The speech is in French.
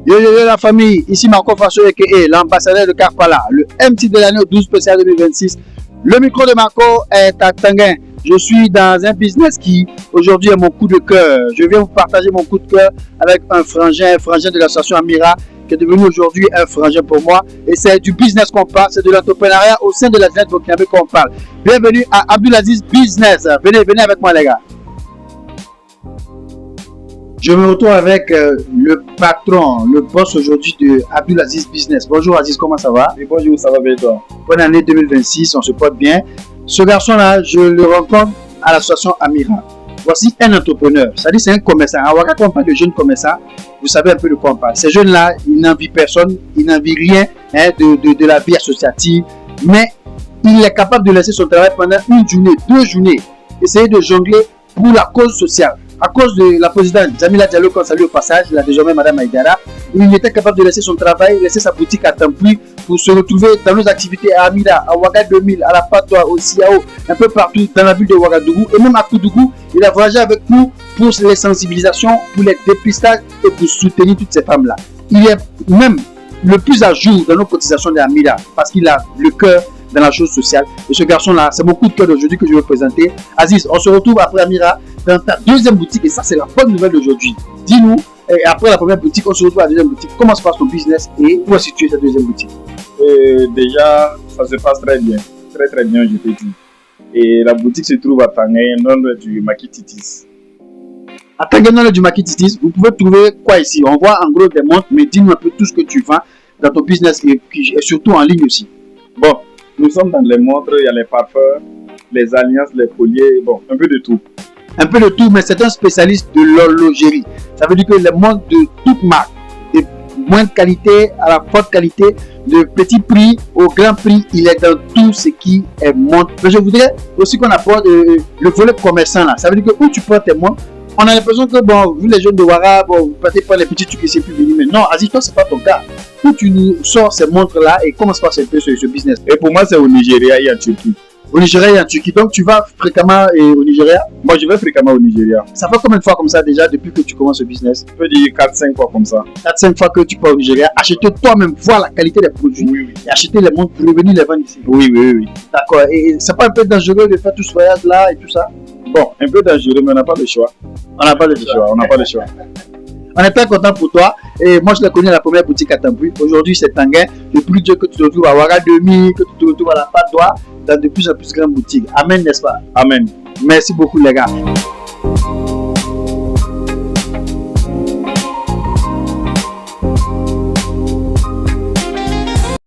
Yo la famille, ici Marco Faso aka l'ambassadeur de Karpala, le MT de l'année 12 spécial 2026. Le micro de Marco est à Tanguin. Je suis dans un business qui aujourd'hui est mon coup de cœur. Je viens vous partager mon coup de cœur avec un frangin de l'association Amira qui est devenu aujourd'hui un frangin pour moi. Et c'est du business qu'on parle, c'est de l'entrepreneuriat au sein de la jeunesse burkinabé qu'on parle. Bienvenue à Abdulaziz Business. Venez avec moi les gars. Je me retrouve avec le patron, le boss aujourd'hui de Abdulaziz Business. Bonjour Aziz, comment ça va? Oui, bonjour, ça va bien toi? Bonne année 2026, on se porte bien. Ce garçon-là, je le rencontre à l'association Amira. Voici un entrepreneur, c'est-à-dire c'est un commerçant. À Ouaga, quand on parle de jeunes commerçants, vous savez un peu de quoi on parle. Ces jeunes-là, ils n'envient personne, ils n'envient rien de la vie associative, mais il est capable de laisser son travail pendant une journée, 2 journées, essayer de jongler pour la cause sociale. À cause de la présidente Jamila Diallo, qu'on salue au passage, là désormais Madame Aïdara, il était capable de laisser son travail, laisser sa boutique à Tampui pour se retrouver dans nos activités à Amira, à Ouaga 2000, à la Patois, au Siao, un peu partout dans la ville de Ouagadougou et même à Koudougou. Il a voyagé avec nous pour les sensibilisations, pour les dépistages et pour soutenir toutes ces femmes-là. Il est même le plus à jour dans nos cotisations de Amira parce qu'il a le cœur dans la chose sociale. Et ce garçon-là, c'est mon coup de cœur d'aujourd'hui que je vais vous présenter. Aziz, on se retrouve après Amira dans ta deuxième boutique et ça, c'est la bonne nouvelle d'aujourd'hui. Dis-nous, après la première boutique, on se retrouve à la deuxième boutique. Comment se passe ton business et où est située cette deuxième boutique? Déjà, ça se passe très bien. Très bien, je te dis. Et la boutique se trouve à Tanguin, non loin du Makititis. À Tanguin, non loin du Makititis, vous pouvez trouver quoi ici? On voit en gros des montres, mais dis-nous un peu tout ce que tu vends dans ton business et surtout en ligne aussi. Bon, nous sommes dans les montres, il y a les parfums, les alliances, les colliers, bon, un peu de tout. Un peu de tout, mais c'est un spécialiste de l'horlogerie. Ça veut dire que les montres de toute marque, de moindre qualité à la forte qualité, de petit prix au grand prix, il est dans tout ce qui est montre. Mais je voudrais aussi qu'on apporte le volet commerçant là. Ça veut dire que où tu prends tes montres, on a l'impression que bon, vous les jeunes de Ouaga, bon, vous partez pas les petits trucs qui c'est plus venir. Mais non, Aziz, toi, c'est pas ton cas. Où tu nous sors ces montres là et comment se passe un peu ce business? Et pour moi, c'est au Nigeria et en Turquie. Au Nigeria et en Turquie. Donc, tu vas fréquemment au Nigeria? Moi, je vais fréquemment au Nigeria. Ça fait combien de fois comme ça déjà depuis que tu commences ce business? Je peux dire 4-5 fois comme ça. 4-5 fois que tu pars au Nigeria. Acheter toi-même, voir la qualité des produits. Oui. Et acheter les montres pour revenir les vendre ici. Oui. D'accord. Et c'est pas un peu dangereux de faire tout ce voyage là et tout ça? Bon, un peu dangereux, mais on n'a pas le choix. On n'a pas le choix. On est très content pour toi. Et moi, je l'ai connu à la première boutique à Tampui. Aujourd'hui, c'est Tanguin. Le plus dur que tu te retrouves à Ouaga 2000, que tu te retrouves à la Patois, dans de plus en plus grandes boutiques. Amen, n'est-ce pas? Amen. Merci beaucoup, les gars.